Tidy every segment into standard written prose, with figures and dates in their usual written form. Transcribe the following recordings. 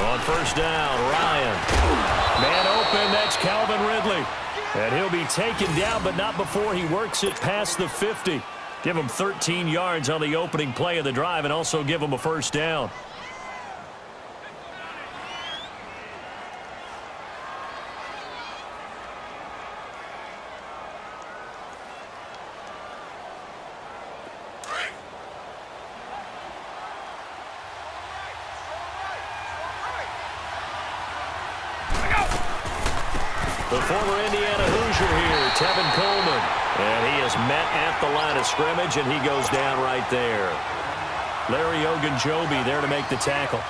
On first down, Ryan. Man open, that's Calvin Ridley. And he'll be taken down, but not before he works it past the 50. Give him 13 yards on the opening play of the drive and also give him a first down. The former Indiana Hoosier here, Tevin Coleman. And he is met at the line of scrimmage, and he goes down right there. Larry Ogunjobi there to make the tackle.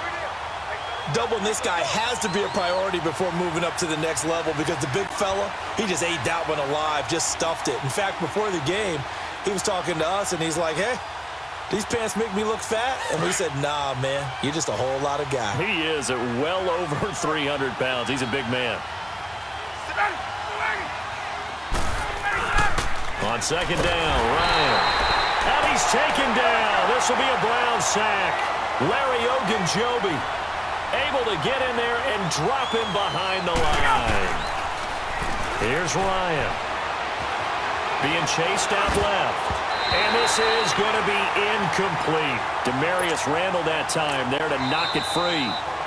Doubling this guy has to be a priority before moving up to the next level because the big fella, he just ate that one alive, just stuffed it. In fact, before the game, he was talking to us, and he's like, hey, these pants make me look fat? And we said, nah, man, you're just a whole lot of guy. He is at well over 300 pounds. He's a big man. On second down, Ryan. And he's taken down. This will be a Brown sack. Larry Ogunjobi able to get in there and drop him behind the line. Here's Ryan. Being chased out left. And this is going to be incomplete. Demarius Randall that time there to knock it free.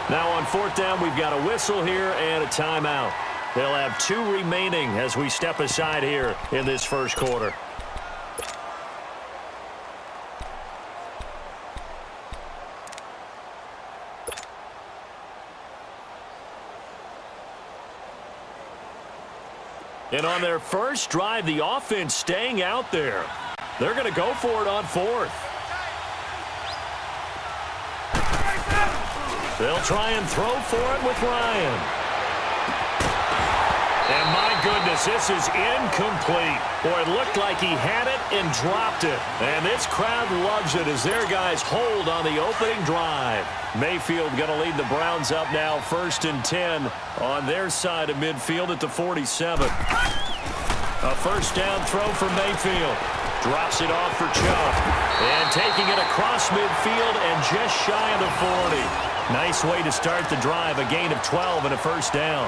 Now on fourth down, we've got a whistle here and a timeout. They'll have 2 remaining as we step aside here in this first quarter. And on their first drive, the offense staying out there. They're going to go for it on fourth. They'll try and throw for it with Ryan. And my goodness, this is incomplete. Boy, it looked like he had it and dropped it. And this crowd loves it as their guys hold on the opening drive. Mayfield going to lead the Browns up now, 1st and 10 on their side of midfield at the 47. A first down throw for Mayfield. Drops it off for Chubb. And taking it across midfield and just shy of the 40. Nice way to start the drive, a gain of 12 and a first down.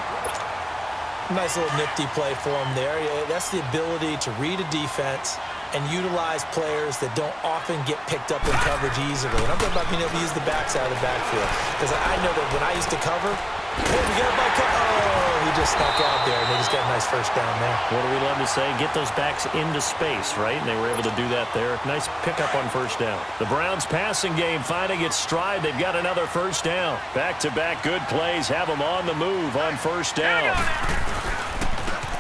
Nice little nifty play for him there. That's the ability to read a defense and utilize players that don't often get picked up in coverage easily. And I'm talking about being able to use the backside of the backfield. Because I know that when I used to cover, hey, we got my he just snuck out there, and they just got a nice first down there. What do we love to say? Get those backs into space, right? And they were able to do that there. Nice pickup on first down. The Browns passing game finding its stride. They've got another first down. Back-to-back good plays have them on the move on first down.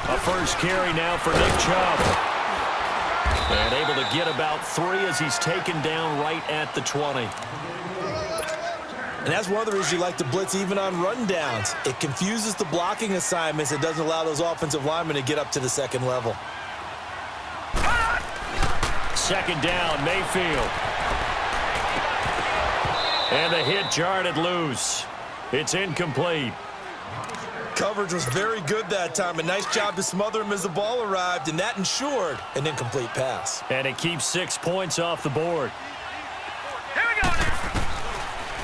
A first carry now for Nick Chubb. And able to get about 3 as he's taken down right at the 20. And that's one of the reasons you like to blitz even on rundowns. It confuses the blocking assignments. It doesn't allow those offensive linemen to get up to the second level. Second down, Mayfield. And the hit jarred it loose. It's incomplete. Coverage was very good that time. A nice job to smother him as the ball arrived, and that ensured an incomplete pass. And it keeps 6 points off the board. Here we go now.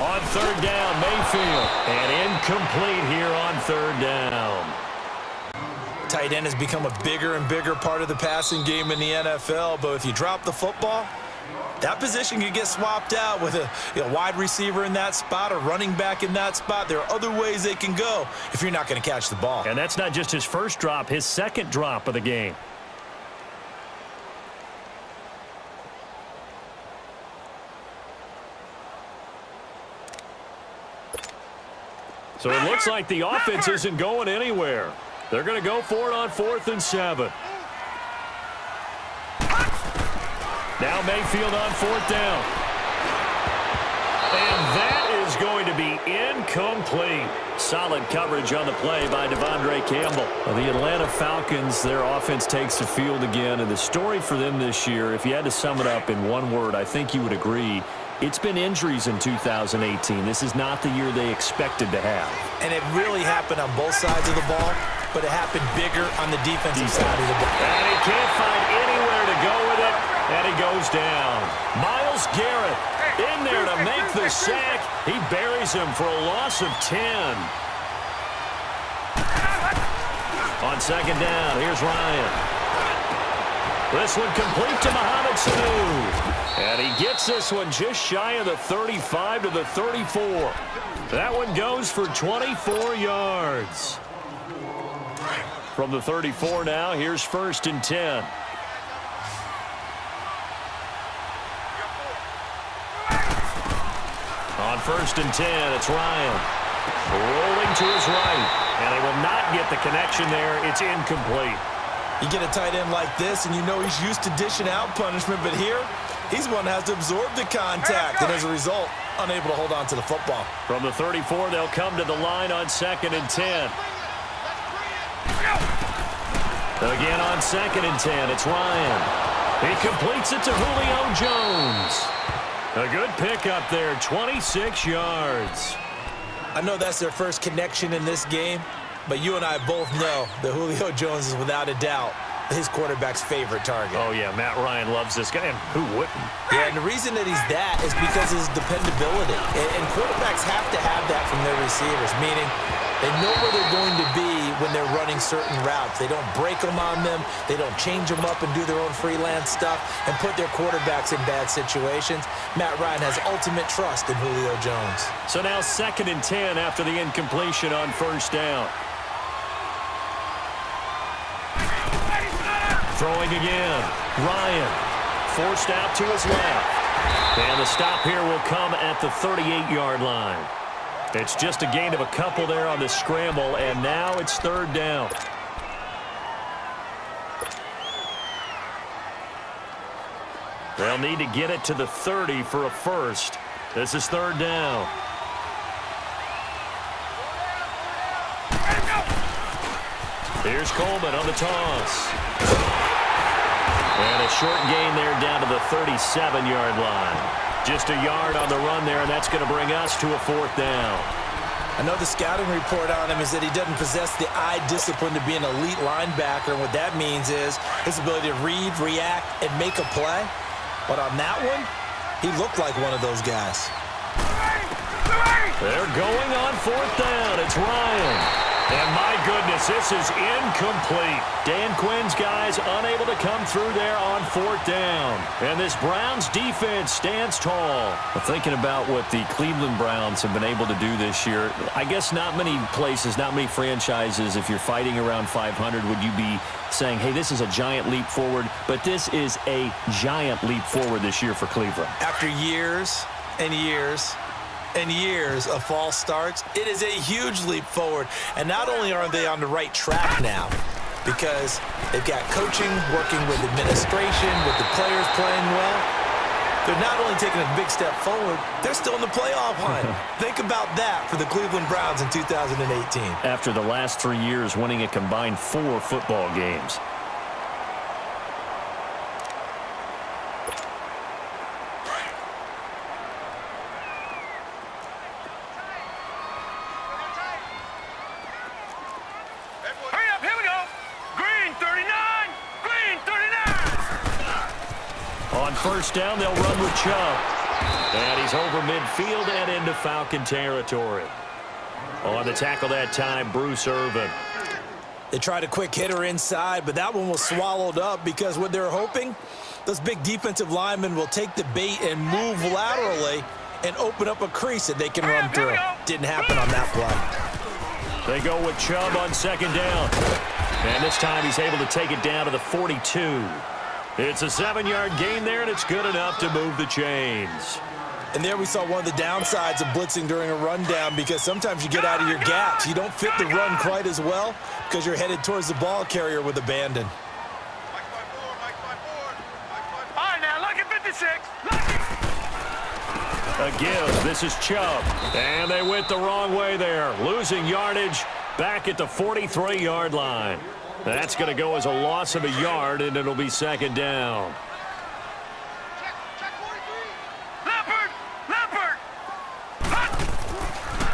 On third down, Mayfield. And incomplete here on third down. Tight end has become a bigger and bigger part of the passing game in the NFL, but if you drop the football, that position can get swapped out with a wide receiver in that spot or running back in that spot. There are other ways they can go if you're not going to catch the ball. And that's not just his first drop, his second drop of the game. So it looks like the offense isn't going anywhere. They're going to go for it on 4th and 7. Now Mayfield on 4th down. And that is going to be incomplete. Solid coverage on the play by Devondre Campbell. Well, the Atlanta Falcons, their offense takes the field again. And the story for them this year, if you had to sum it up in one word, I think you would agree, it's been injuries in 2018. This is not the year they expected to have. And it really happened on both sides of the ball, but it happened bigger on the defensive side of the ball. And he can't find anywhere to go with it. And he he goes down. Myles Garrett in there to make the sack. He buries him for a loss of 10. On second down, here's Ryan. This one complete to Mohamed Sanu. And he gets this one just shy of the 35 to the 34. That one goes for 24 yards. From the 34 now, here's 1st and 10. On 1st and 10, it's Ryan. Rolling to his right. And they will not get the connection there. It's incomplete. You get a tight end like this, and you know he's used to dishing out punishment, but here, he's one that has to absorb the contact, and as a result, unable to hold on to the football. From the 34, they'll come to the line on 2nd and 10. Again on 2nd and 10, it's Ryan. He completes it to Julio Jones. A good pickup there, 26 yards. I know that's their first connection in this game, but you and I both know that Julio Jones is without a doubt his quarterback's favorite target. Oh, yeah, Matt Ryan loves this guy, and who wouldn't? Yeah, and the reason that he's that is because of his dependability. And quarterbacks have to have that from their receivers, meaning they know where they're going to be when they're running certain routes. They don't break them on them. They don't change them up and do their own freelance stuff and put their quarterbacks in bad situations. Matt Ryan has ultimate trust in Julio Jones. So now 2nd and 10 after the incompletion on 1st down. Throwing again. Ryan forced out to his left. And the stop here will come at the 38-yard line. It's just a gain of a couple there on the scramble, and now it's 3rd down. They'll need to get it to the 30 for a first. This is 3rd down. Here's Coleman on the toss. And a short gain there down to the 37-yard line. Just a yard on the run there, and that's going to bring us to a 4th down. I know the scouting report on him is that he doesn't possess the eye discipline to be an elite linebacker, and what that means is his ability to read, react, and make a play. But on that one, he looked like one of those guys. They're going on 4th down. It's Ryan. And my goodness, this is incomplete. Dan Quinn's guys unable to come through there on 4th down. And this Browns defense stands tall. Well, thinking about what the Cleveland Browns have been able to do this year, I guess not many places, not many franchises, if you're fighting around 500, would you be saying, hey, this is a giant leap forward? But this is a giant leap forward this year for Cleveland. After years and years and years of false starts, it is a huge leap forward. And not only are they on the right track now, because they've got coaching, working with administration, with the players playing well, they're not only taking a big step forward, they're still in the playoff hunt. Think about that for the Cleveland Browns in 2018. After the last 3 years winning a combined 4 football games. First down, they'll run with Chubb. And he's over midfield and into Falcon territory. On the tackle that time, Bruce Irvin. They tried a quick hitter inside, but that one was swallowed up because what they're hoping, those big defensive linemen will take the bait and move laterally and open up a crease that they can run through. Didn't happen on that play. They go with Chubb on 2nd down. And this time he's able to take it down to the 42. It's a 7-yard gain there, and it's good enough to move the chains. And there we saw one of the downsides of blitzing during a rundown, because sometimes you get out of your gaps. You don't fit the run quite as well because you're headed towards the ball carrier with abandon. All right, now, look at 56. Again, this is Chubb. And they went the wrong way there, losing yardage back at the 43-yard line. That's going to go as a loss of a yard, and it'll be 2nd down.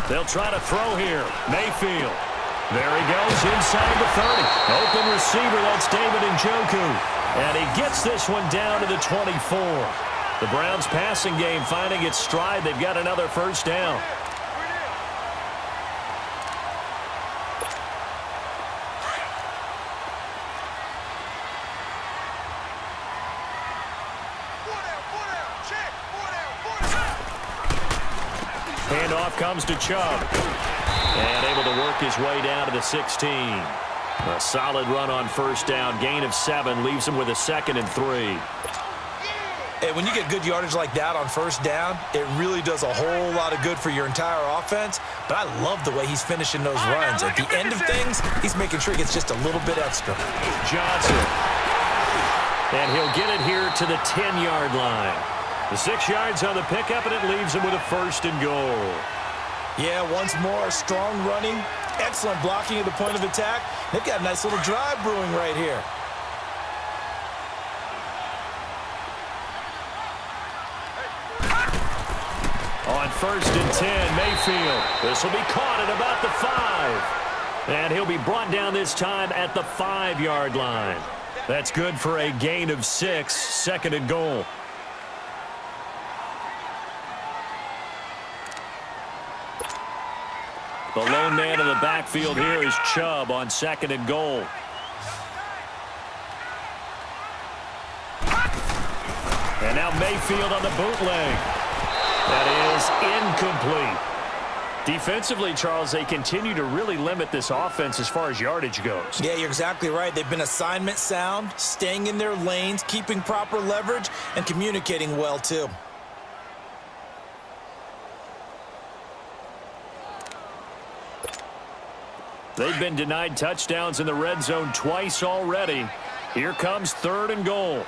They'll try to throw here. Mayfield. There he goes inside the 30. Open receiver, that's David Njoku. And he gets this one down to the 24. The Browns passing game finding its stride. They've got another first down. Handoff comes to Chubb. And able to work his way down to the 16. A solid run on first down. Gain of 7 leaves him with a 2nd and 3. Hey, when you get good yardage like that on first down, it really does a whole lot of good for your entire offense. But I love the way he's finishing those runs. At the end of things, he's making sure he gets just a little bit extra. Johnson. And he'll get it here to the 10-yard line. The 6 yards on the pickup, and it leaves him with a 1st and goal. Yeah, once more, strong running, excellent blocking at the point of attack. They've got a nice little drive brewing right here. On 1st and 10, Mayfield. This will be caught at about the 5. And he'll be brought down this time at the 5-yard line. That's good for a gain of 6, 2nd and goal. The lone man in the backfield here is Chubb on 2nd and goal. And now Mayfield on the bootleg. That is incomplete. Defensively, Charles, they continue to really limit this offense as far as yardage goes. Yeah, you're exactly right. They've been assignment sound, staying in their lanes, keeping proper leverage, and communicating well, too. They've been denied touchdowns in the red zone twice already. Here comes 3rd and goal.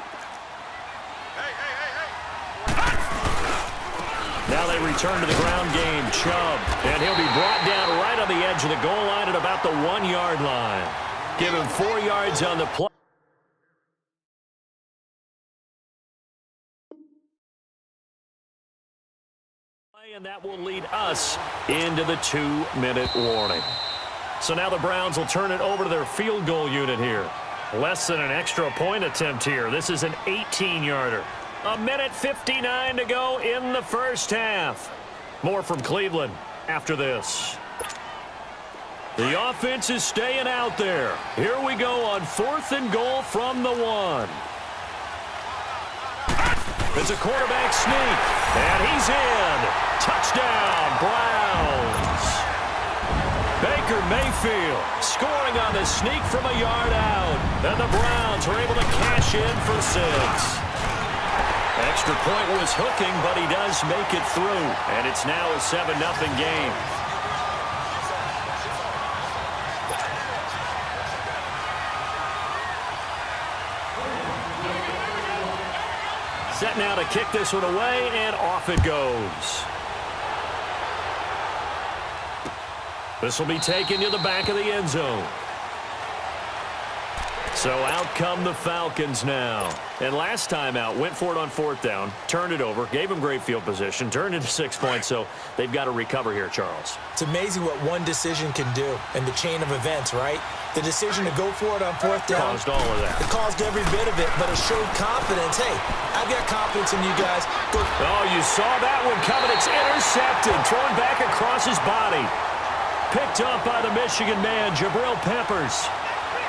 Now they return to the ground game. Chubb. And he'll be brought down right on the edge of the goal line at about the 1-yard line. Give him 4 yards on the play. And that will lead us into the 2-minute warning. So now the Browns will turn it over to their field goal unit here. Less than an extra point attempt here. This is an 18-yarder. 1:59 to go in the first half. More from Cleveland after this. The offense is staying out there. Here we go on 4th and goal from the 1. It's a quarterback sneak. And he's in. Touchdown, Browns. Baker Mayfield scoring on the sneak from a yard out. And the Browns are able to cash in for 6. Extra point was hooking, but he does make it through. And it's now a 7-0 game. Set now to kick this one away, and off it goes. This will be taken to the back of the end zone. So out come the Falcons now. And last time out, went for it on 4th down, turned it over, gave them great field position, turned into 6 points, so they've got to recover here, Charles. It's amazing what one decision can do in the chain of events, right? The decision to go for it on 4th down. Caused all of that. It caused every bit of it, but it showed confidence. Hey, I've got confidence in you guys. Go. Oh, you saw that one coming. It's intercepted, thrown back across his body. Picked up by the Michigan man, Jabril Peppers.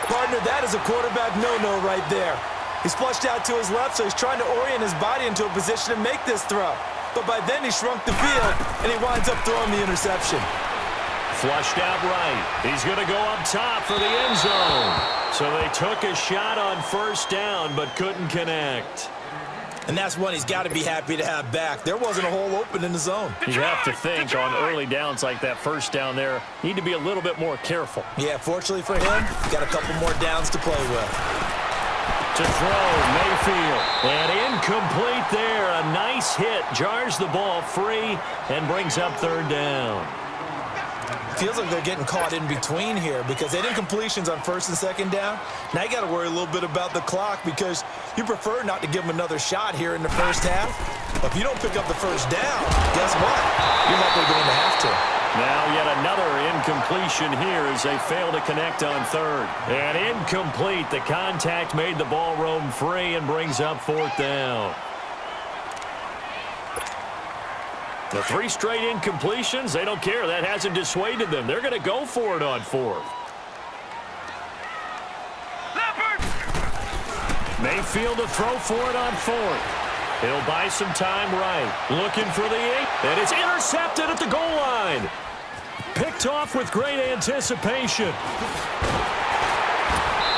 Partner, that is a quarterback no-no right there. He's flushed out to his left, so he's trying to orient his body into a position to make this throw. But by then, he shrunk the field, and he winds up throwing the interception. Flushed out right. He's going to go up top for the end zone. So they took a shot on 1st down, but couldn't connect. And that's one he's got to be happy to have back. There wasn't a hole open in the zone. You have to think on early downs like that 1st down there, need to be a little bit more careful. Yeah, fortunately for him, got a couple more downs to play with. To throw, Mayfield. And incomplete there. A nice hit. Jars the ball free and brings up 3rd down. Feels like they're getting caught in between here because they did incompletions on 1st and 2nd down. Now you got to worry a little bit about the clock because you prefer not to give them another shot here in the first half. If you don't pick up the first down, guess what? You're likely going to have to. Now yet another incompletion here as they fail to connect on third. And incomplete. The contact made the ball roam free and brings up fourth down. The 3 straight incompletions, they don't care. That hasn't dissuaded them. They're going to go for it on fourth. Mayfield to throw for it on fourth. He'll buy some time right. Looking for the 8. And it's intercepted at the goal line. Picked off with great anticipation.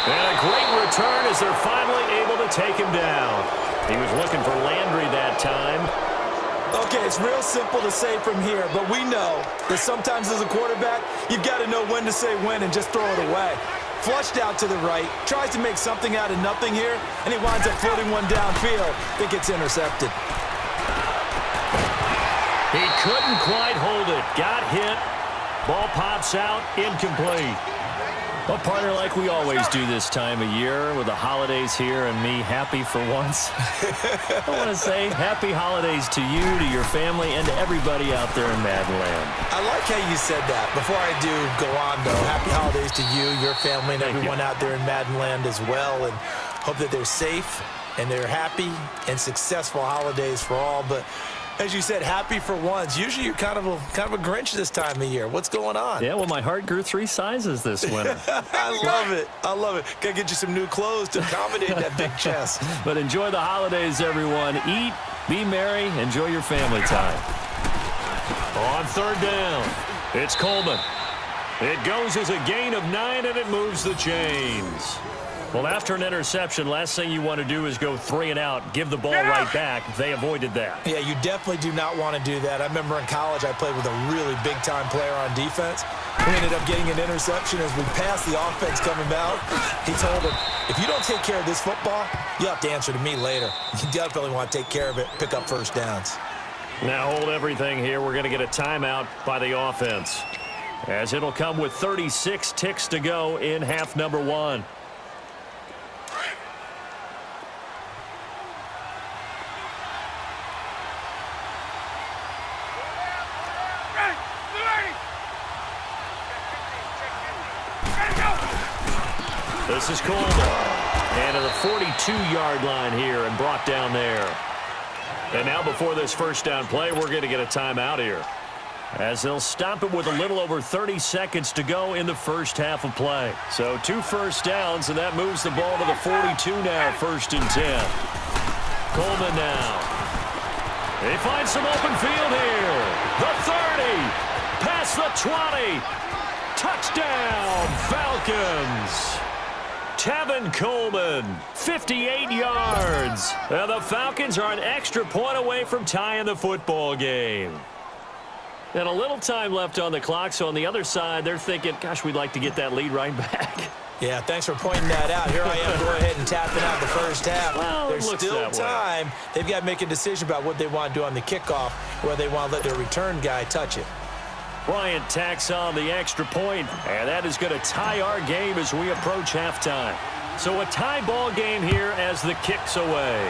And a great return as they're finally able to take him down. He was looking for Landry that time. Okay, it's real simple to say from here, but we know that sometimes as a quarterback, you've got to know when to say when and just throw it away. Flushed out to the right, tries to make something out of nothing here, and he winds up floating one downfield that gets intercepted. He couldn't quite hold it. Got hit. Ball pops out. Incomplete. Well, partner, like we always do this time of year with the holidays here and me happy for once. I want to say happy holidays to you, to your family, and to everybody out there in Madden land. I like how you said that. Before I do go on, though, happy holidays to you, your family, and everyone out there in Madden land as well. And hope that they're safe and they're happy and successful holidays for all. But as you said, happy for once. Usually you're kind of a Grinch this time of year. What's going on? Yeah, well, my heart grew 3 sizes this winter. I love it. I love it. Got to get you some new clothes to accommodate that big chest. But enjoy the holidays, everyone. Eat, be merry, enjoy your family time. On third down, it's Coleman. It goes as a gain of 9, and it moves the chains. Well, after an interception, last thing you want to do is go 3 and out, give the ball right back. They avoided that. Yeah, you definitely do not want to do that. I remember in college I played with a really big-time player on defense. We ended up getting an interception as we passed the offense coming out. He told him, if you don't take care of this football, you'll have to answer to me later. You definitely want to take care of it, pick up first downs. Now hold everything here. We're going to get a timeout by the offense, as it'll come with 36 ticks to go in half number 1. This is Coleman. And to the 42-yard line here and brought down there. And now before this first down play, we're going to get a timeout here, as they'll stop it with a little over 30 seconds to go in the first half of play. So 2 first downs, and that moves the ball to the 42 now, 1st and 10. Coleman now. He finds some open field here. The 30. Past the 20. Touchdown, Falcons. Tevin Coleman, 58 yards. And the Falcons are an extra point away from tying the football game. And a little time left on the clock, so on the other side, they're thinking, gosh, we'd like to get that lead right back. Yeah, thanks for pointing that out. Here I am, go ahead and tapping out the first half. Well, there's still time. They've got to make a decision about what they want to do on the kickoff, whether they want to let their return guy touch it. Bryant tacks on the extra point, and that is going to tie our game as we approach halftime. So a tie ball game here as the kick's away.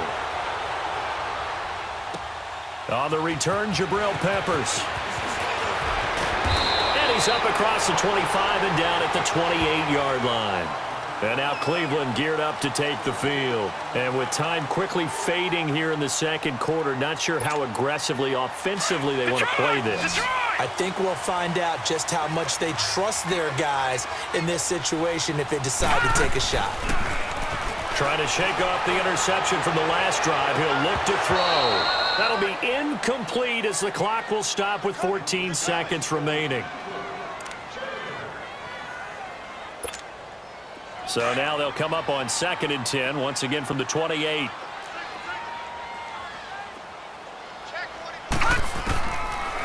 On the return, Jabril Peppers. And he's up across the 25 and down at the 28-yard line. And now Cleveland geared up to take the field. And with time quickly fading here in the second quarter, not sure how aggressively, offensively they want to play this. I think we'll find out just how much they trust their guys in this situation if they decide to take a shot. Trying to shake off the interception from the last drive. He'll look to throw. That'll be incomplete as the clock will stop with 14 seconds remaining. So now they'll come up on 2nd and 10, once again from the 28.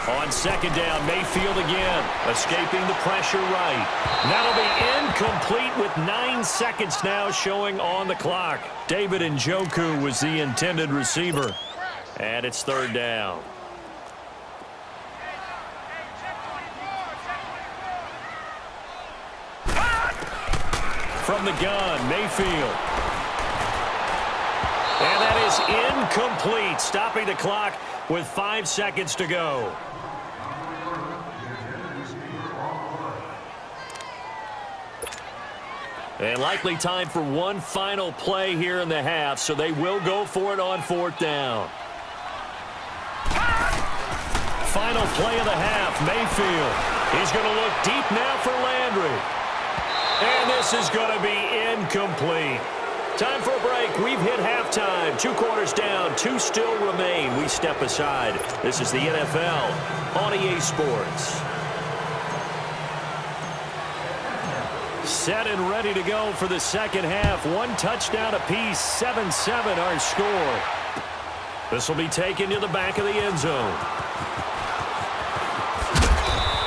On 2nd down, Mayfield again, escaping the pressure right. That'll be incomplete with 9 seconds now showing on the clock. David Njoku was the intended receiver. And it's 3rd down. From the gun, Mayfield. And that is incomplete, stopping the clock with 5 seconds to go. And likely time for one final play here in the half, so they will go for it on 4th down. Final play of the half, Mayfield. He's going to look deep now for Landry. And this is going to be incomplete. Time for a break. We've hit halftime. 2 quarters down, 2 still remain. We step aside. This is the NFL on EA Sports. Set and ready to go for the second half. 1 touchdown apiece, 7-7 our score. This will be taken to the back of the end zone.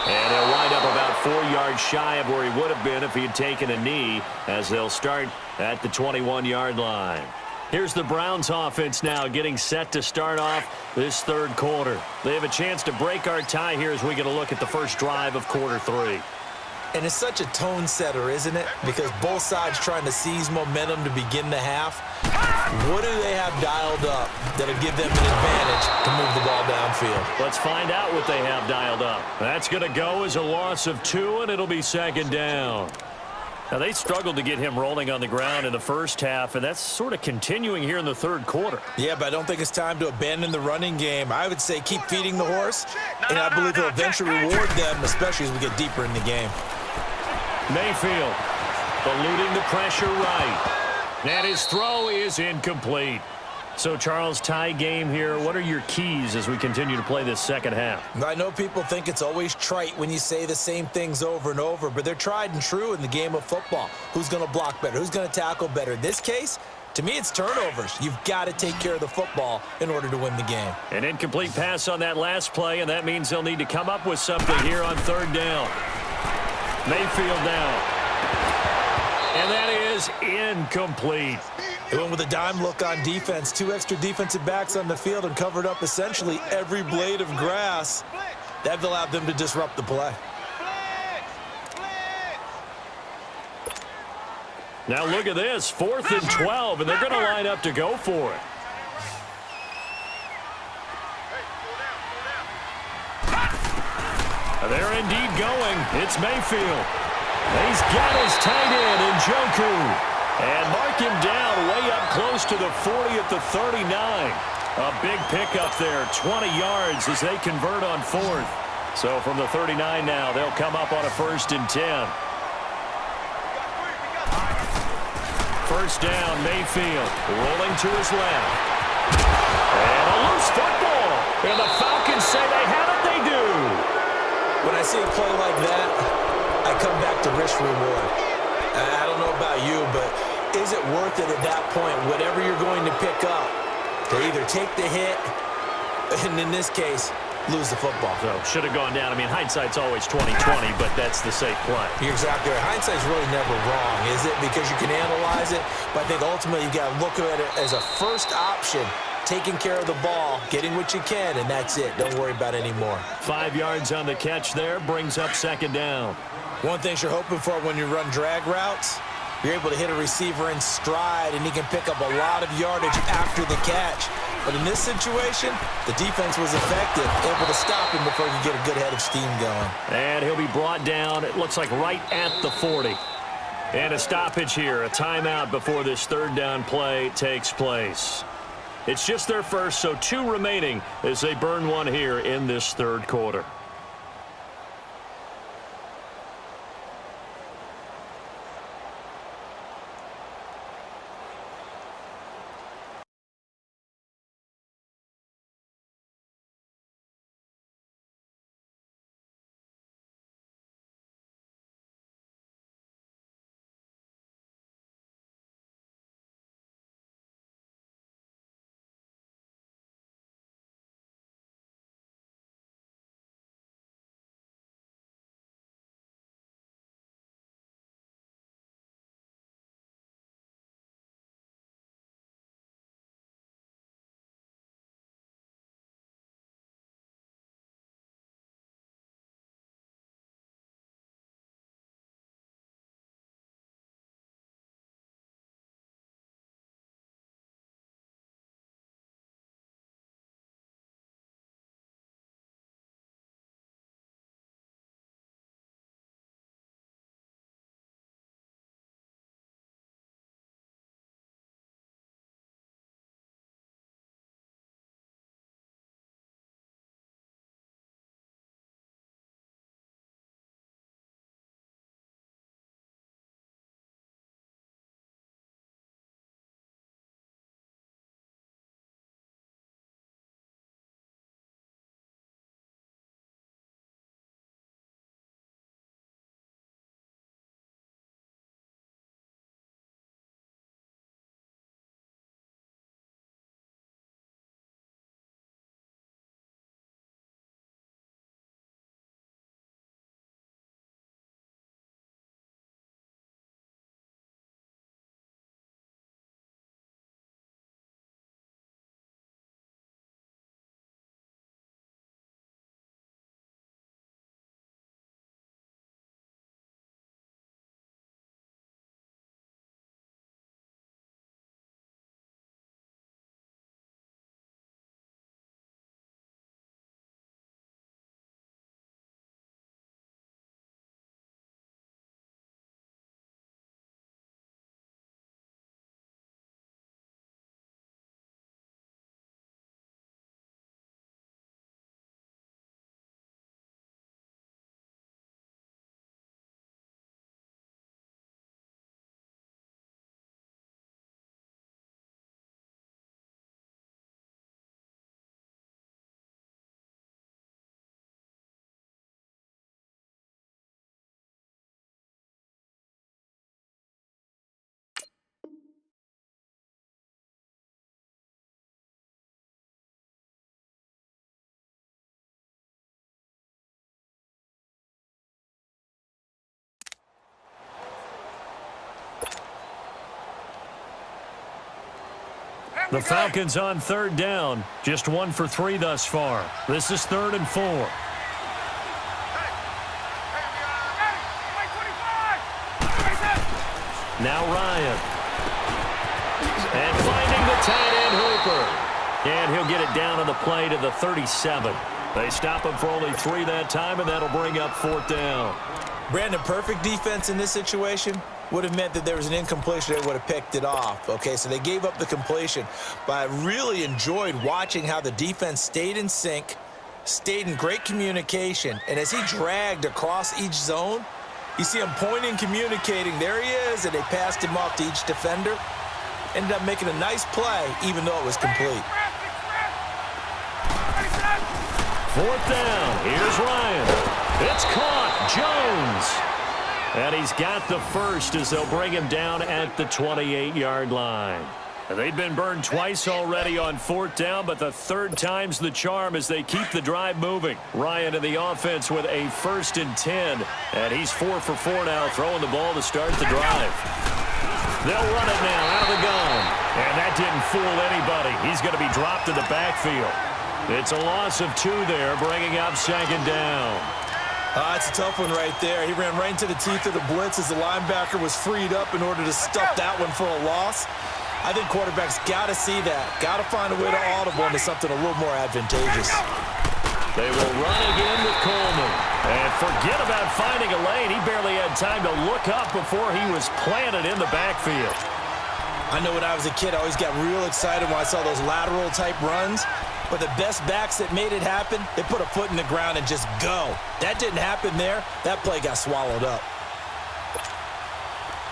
And he'll wind up about 4 yards shy of where he would have been if he had taken a knee, as they'll start at the 21-yard line. Here's the Browns offense now getting set to start off this 3rd quarter. They have a chance to break our tie here as we get a look at the first drive of quarter 3. And it's such a tone setter, isn't it? Because both sides trying to seize momentum to begin the half. What do they have dialed up that'll give them an advantage to move the ball downfield? Let's find out what they have dialed up. That's going to go as a loss of 2, and it'll be 2nd down. Now, they struggled to get him rolling on the ground in the first half, and that's sort of continuing here in the 3rd quarter. Yeah, but I don't think it's time to abandon the running game. I would say keep feeding the horse, and I believe he'll eventually reward them, especially as we get deeper in the game. Mayfield eluding the pressure right. And his throw is incomplete. So, Charles, tie game here. What are your keys as we continue to play this second half? I know people think it's always trite when you say the same things over and over, but they're tried and true in the game of football. Who's going to block better? Who's going to tackle better? In this case, to me, it's turnovers. You've got to take care of the football in order to win the game. An incomplete pass on that last play, and that means they'll need to come up with something here on 3rd down. Mayfield now. And that is incomplete. They went with a dime look on defense. 2 extra defensive backs on the field and covered up essentially every blade of grass. That allowed them to disrupt the play. Now look at this. 4th and 12, and they're going to line up to go for it. They're indeed going. It's Mayfield. He's got his tight end, Njoku. And mark him down way up close to the 40 at the 39. A big pickup there, 20 yards as they convert on 4th. So from the 39 now, they'll come up on a 1st and 10. 1st down, Mayfield rolling to his left. And a loose football. And the Falcons say they have it, they do. When I see a play like that, I come back to risk-reward. I don't know about you, but is it worth it at that point, whatever you're going to pick up, to either take the hit, and in this case, lose the football? So, should have gone down. I mean, hindsight's always 20/20, but that's the safe play. You're exactly right. Hindsight's really never wrong, is it? Because you can analyze it, but I think ultimately you got to look at it as a first option, taking care of the ball, getting what you can, and that's it. Don't worry about it anymore. 5 yards on the catch there, brings up 2nd down. One thing you're hoping for when you run drag routes, you're able to hit a receiver in stride, and he can pick up a lot of yardage after the catch. But in this situation, the defense was effective, able to stop him before you get a good head of steam going. And he'll be brought down, it looks like right at the 40. And a stoppage here, a timeout before this 3rd down play takes place. It's just their first, so 2 remaining as they burn 1 here in this 3rd quarter. The Falcons on third down. Just 1 for 3 thus far. This is 3rd and 4. Now Ryan. And finding the tight end Hooper. And he'll get it down on the play to the 37. They stop him for only 3 that time, and that'll bring up 4th down. Brandon, perfect defense in this situation would have meant that there was an incompletion. They would have picked it off. Okay, so they gave up the completion. But I really enjoyed watching how the defense stayed in sync, stayed in great communication, and as he dragged across each zone, you see him pointing, communicating. There he is, and they passed him off to each defender. Ended up making a nice play, even though it was complete. 4th down. Here's Ryan. It's caught. Jones. And he's got the first as they'll bring him down at the 28-yard line. And they've been burned twice already on 4th down, but the 3rd time's the charm as they keep the drive moving. Ryan in the offense with a 1st and 10. And he's 4 for 4 now, throwing the ball to start the drive. They'll run it now out of the gun. And that didn't fool anybody. He's going to be dropped in the backfield. It's a loss of 2 there, bringing up 2nd down. It's a tough one right there. He ran right into the teeth of the blitz as the linebacker was freed up in order to stuff that one for a loss. I think quarterbacks got to see that. Got to find a way to audible into something a little more advantageous. They will run again with Coleman. And forget about finding a lane. He barely had time to look up before he was planted in the backfield. I know when I was a kid, I always got real excited when I saw those lateral-type runs. But the best backs that made it happen, they put a foot in the ground and just go. That didn't happen there. That play got swallowed up.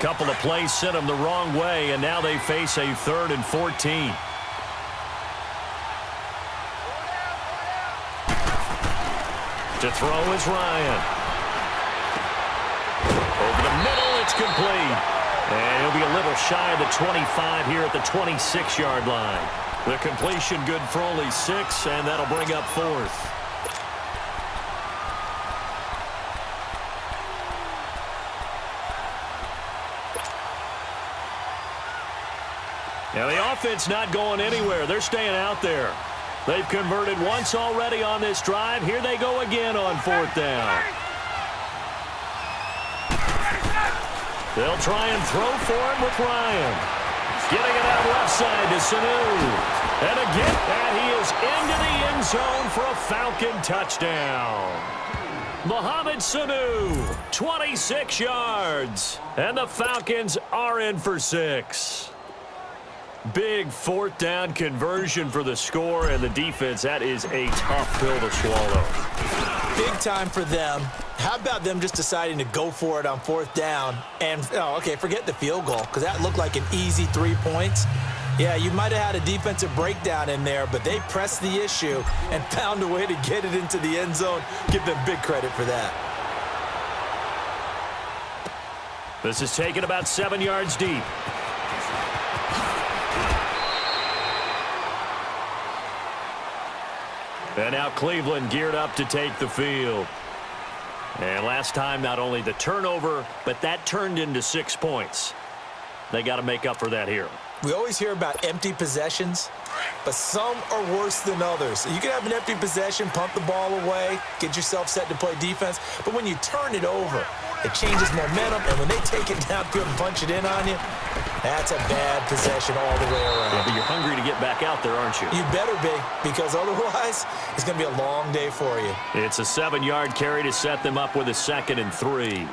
Couple of plays sent them the wrong way, and now they face a 3rd and 14. To throw is Ryan. Over the middle, it's complete. And he'll be a little shy of the 25 here at the 26-yard line. The completion good for only 6, and that'll bring up 4th. Now the offense not going anywhere. They're staying out there. They've converted once already on this drive. Here they go again on 4th down. They'll try and throw for it with Ryan. Getting it out left side to Sanu. And again, and he is into the end zone for a Falcon touchdown. Mohamed Sanu, 26 yards. And the Falcons are in for 6. Big 4th down conversion for the score, and the defense, that is a tough pill to swallow. Big time for them. How about them just deciding to go for it on 4th down? And, forget the field goal, because that looked like an easy 3 points. Yeah, you might have had a defensive breakdown in there, but they pressed the issue and found a way to get it into the end zone. Give them big credit for that. This is taken about 7 yards deep. And now Cleveland geared up to take the field. And last time, not only the turnover, but that turned into 6 points. They got to make up for that here. We always hear about empty possessions, but some are worse than others. You can have an empty possession, pump the ball away, get yourself set to play defense, but when you turn it over, it changes momentum, and when they take it downfield and punch it in on you, that's a bad possession all the way around. Yeah, but you're hungry to get back out there, aren't you? You better be, because otherwise, it's going to be a long day for you. It's a 7-yard carry to set them up with a 2nd and 3.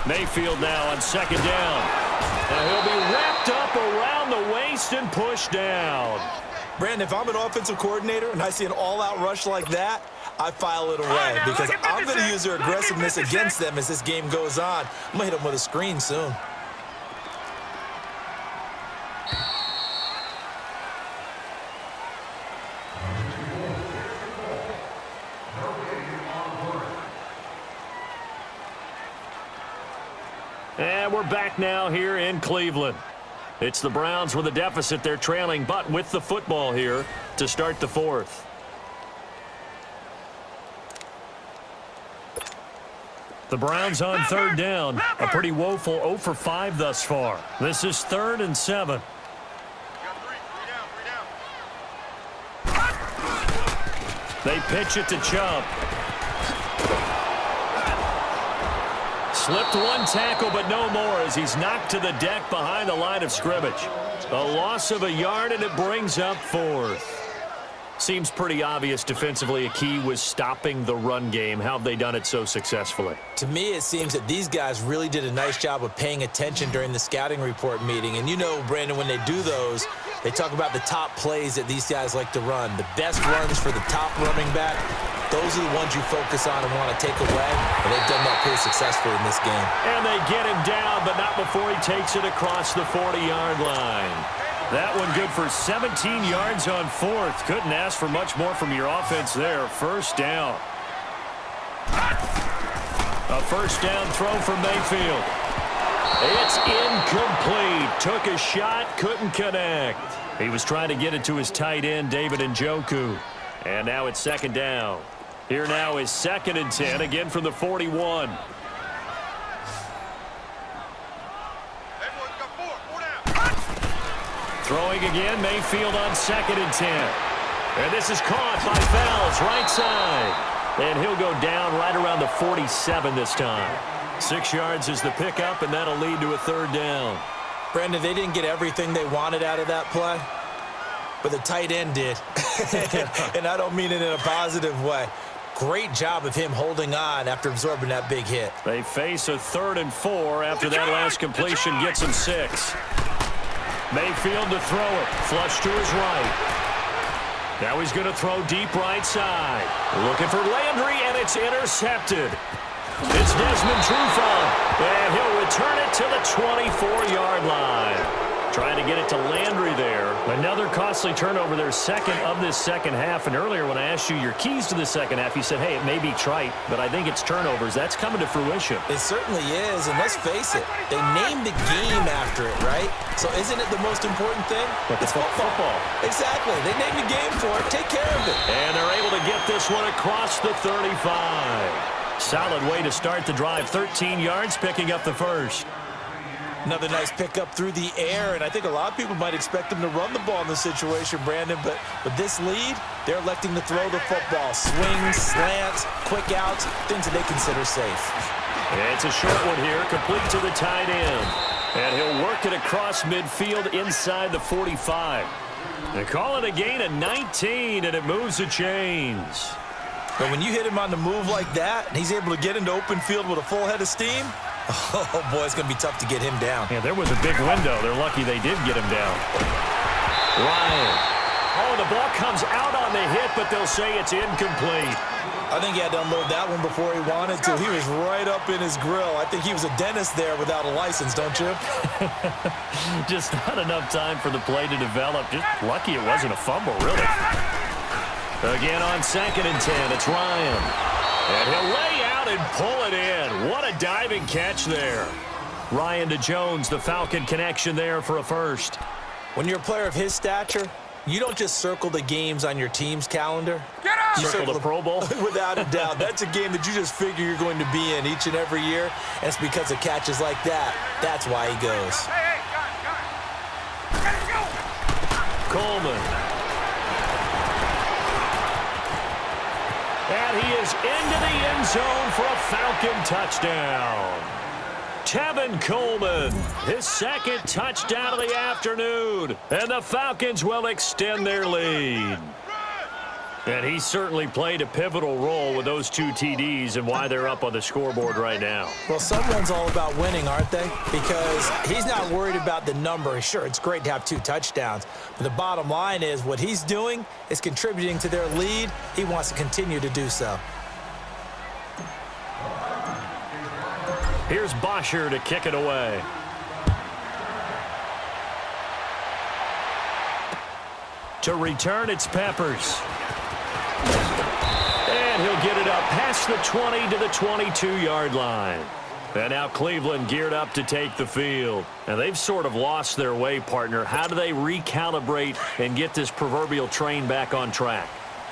Mayfield now on 2nd down. And he'll be wrapped up around the waist and pushed down. Brandon, if I'm an offensive coordinator and I see an all-out rush like that, I file it away because I'm going to use their aggressiveness against them as this game goes on. I'm going to hit them with a screen soon. And we're back now here in Cleveland. It's the Browns with a deficit. They're trailing, but with the football here to start the fourth. The Browns on third down. A pretty woeful 0 for 5 thus far. This is 3rd and 7. They pitch it to Chubb. Slipped one tackle, but no more as he's knocked to the deck behind the line of scrimmage. A loss of a yard, and it brings up 4th. Seems pretty obvious defensively a key was stopping the run game. How have they done it so successfully? To me, it seems that these guys really did a nice job of paying attention during the scouting report meeting. And you know, Brandon, when they do those, they talk about the top plays that these guys like to run. The best runs for the top running back, those are the ones you focus on and want to take away. And they've done that pretty successfully in this game. And they get him down, but not before he takes it across the 40-yard line. That one good for 17 yards on 4th. Couldn't ask for much more from your offense there. First down. A first down throw from Mayfield. It's incomplete. Took a shot, couldn't connect. He was trying to get it to his tight end, David Njoku. And now it's 2nd down. Here now is 2nd and 10, again from the 41. Throwing again, Mayfield on 2nd and 10. And this is caught by Fells, right side. And he'll go down right around the 47 this time. 6 yards is the pickup, and that'll lead to a 3rd down. Brandon, they didn't get everything they wanted out of that play, but the tight end did. And I don't mean it in a positive way. Great job of him holding on after absorbing that big hit. They face a 3rd and 4 after that last completion gets him 6. Mayfield to throw it. Flush to his right. Now he's going to throw deep right side. Looking for Landry, and it's intercepted. It's Desmond Trufant, and he'll return it to the 24-yard line. Trying to get it to Landry there. Another costly turnover, their 2nd of this second half. And earlier when I asked you your keys to the second half, you said, hey, it may be trite, but I think it's turnovers. That's coming to fruition. It certainly is, and let's face it, they named the game after it, right? So isn't it the most important thing? It's football. Exactly. They named the game for it. Take care of it. And they're able to get this one across the 35. Solid way to start the drive. 13 yards, picking up the first. Another nice pickup through the air, and I think a lot of people might expect them to run the ball in this situation, Brandon, but with this lead, they're electing to throw the football. Swings, slants, quick outs, things that they consider safe. It's a short one here, complete to the tight end. And he'll work it across midfield inside the 45. They call it a gain of 19, and it moves the chains. But when you hit him on the move like that, and he's able to get into open field with a full head of steam, oh, boy, it's going to be tough to get him down. Yeah, there was a big window. They're lucky they did get him down. Ryan. Oh, the ball comes out on the hit, but they'll say it's incomplete. I think he had to unload that one before he wanted to. He was right up in his grill. I think he was a dentist there without a license, don't you? Just not enough time for the play to develop. Just lucky it wasn't a fumble, really. Again on 2nd and 10, it's Ryan. And he'll lay out and pull it in. What a diving catch there. Ryan to Jones, the Falcon connection there for a first. When you're a player of his stature, you don't just circle the games on your team's calendar. Get out! You Circle the Pro Bowl? Without a doubt. That's a game that you just figure you're going to be in each and every year. And it's because of catches like that. That's why he goes. Hey, got it. Let it go! Coleman. And he is into the end zone for a Falcon touchdown. Tevin Coleman, his 2nd touchdown of the afternoon. And the Falcons will extend their lead. And he certainly played a pivotal role with those 2 TDs and why they're up on the scoreboard right now. Well, someone's all about winning, aren't they? Because he's not worried about the number. Sure, it's great to have 2 touchdowns. But the bottom line is what he's doing is contributing to their lead. He wants to continue to do so. Here's Bosher to kick it away. To return, it's Peppers. And he'll get it up past the 20 to the 22-yard line. And now Cleveland geared up to take the field. And they've sort of lost their way, partner. How do they recalibrate and get this proverbial train back on track?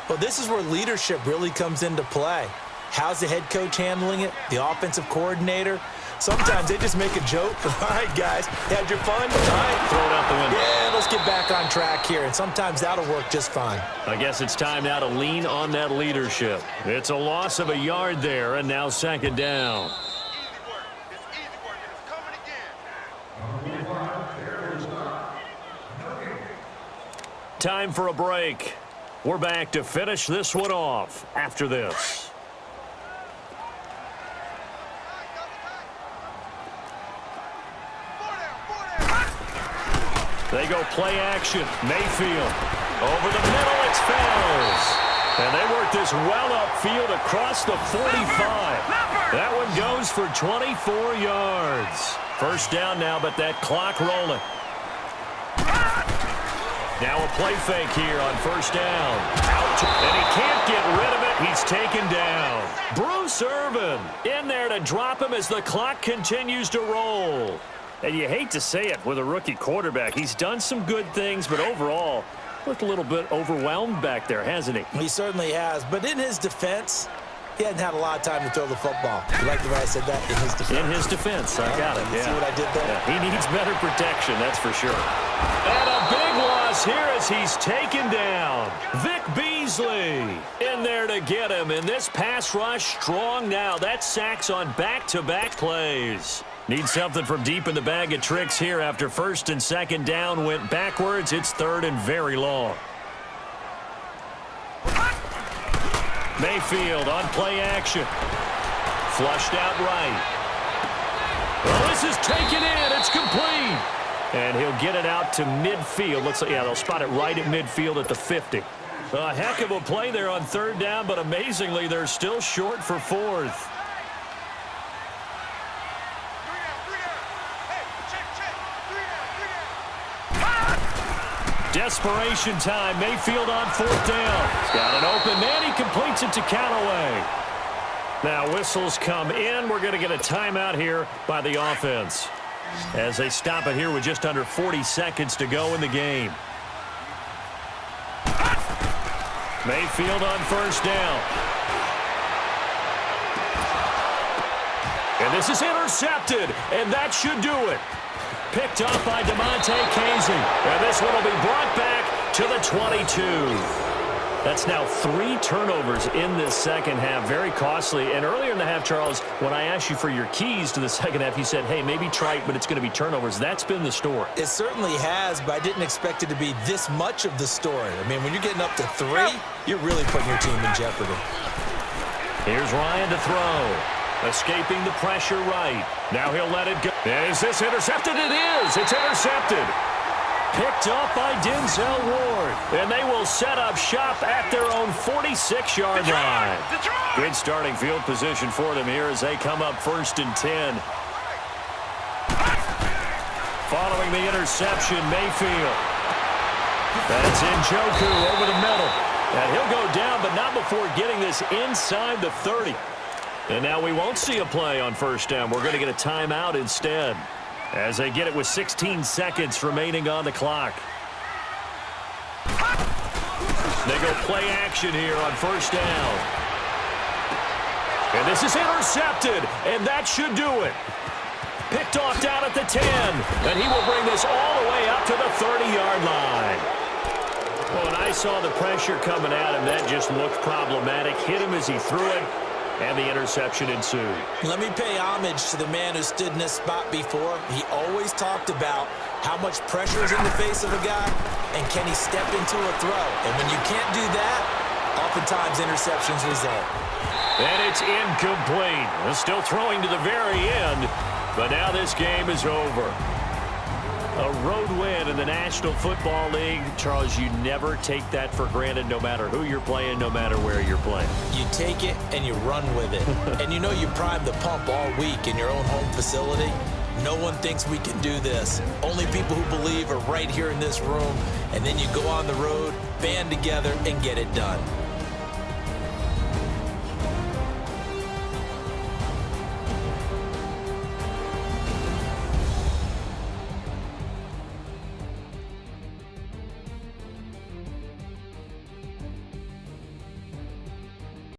Well, this is where leadership really comes into play. How's the head coach handling it? The offensive coordinator? Sometimes they just make a joke. All right, guys, had your fun? All right. Throw it out the window. Yeah, let's get back on track here. And sometimes that'll work just fine. I guess it's time now to lean on that leadership. It's a loss of a yard there, and now second down. Time for a break. We're back to finish this one off after this. They go play action. Mayfield. Over the middle, it's Fells. And they work this well upfield across the 45. That one goes for 24 yards. First down now, but that clock rolling. Now a play fake here on first down. And he can't get rid of it. He's taken down. Bruce Irvin in there to drop him as the clock continues to roll. And you hate to say it with a rookie quarterback. He's done some good things, but overall, looked a little bit overwhelmed back there, hasn't he? He certainly has. But in his defense, he hadn't had a lot of time to throw the football. You like the way I said that? In his defense. In his defense. I got it. You see what I did there? Yeah, he needs better protection, that's for sure. And a big loss here as he's taken down. Vic Beasley in there to get him. And this pass rush strong now. That's sacks on back-to-back plays. Need something from deep in the bag of tricks here after first and second down went backwards. It's third and very long. Mayfield on play action. Flushed out right. Well, this is taken in. It's complete. And he'll get it out to midfield. Looks like, yeah, they'll spot it right at midfield at the 50. A heck of a play there on third down, but amazingly, they're still short for fourth. Desperation time. Mayfield on fourth down. He's got an open man. He completes it to Callaway. Now whistles come in. We're going to get a timeout here by the offense as they stop it here with just under 40 seconds to go in the game. Mayfield on first down. And this is intercepted, and that should do it. Picked off by DeMonte Casey. And this one will be brought back to the 22. That's now 3 turnovers in this second half. Very costly. And earlier in the half, Charles, when I asked you for your keys to the second half, you said, hey, maybe trite, but it's going to be turnovers. That's been the story. It certainly has, but I didn't expect it to be this much of the story. I mean, when you're getting up to 3, you're really putting your team in jeopardy. Here's Ryan to throw. Escaping the pressure right. Now he'll let it go. Is this intercepted? It is. It's intercepted. Picked up by Denzel Ward. And they will set up shop at their own 46-yard line. Good starting field position for them here as they come up first and 10. Following the interception, Mayfield. That's Njoku over the middle. And he'll go down, but not before getting this inside the 30. And now we won't see a play on first down. We're going to get a timeout instead as they get it with 16 seconds remaining on the clock. They go play action here on first down. And this is intercepted, and that should do it. Picked off down at the 10, and he will bring this all the way up to the 30-yard line. Well, when I saw the pressure coming at him, that just looked problematic. Hit him as he threw it. And the interception ensued. Let me pay homage to the man who stood in this spot before. He always talked about how much pressure is in the face of a guy, and can he step into a throw. And when you can't do that, oftentimes interceptions result. And it's incomplete. Still throwing to the very end, but now this game is over. A road win in the National Football League. Charles, you never take that for granted no matter who you're playing, no matter where you're playing. You take it and you run with it. And you know you prime the pump all week in your own home facility. No one thinks we can do this. Only people who believe are right here in this room. And then you go on the road, band together, and get it done.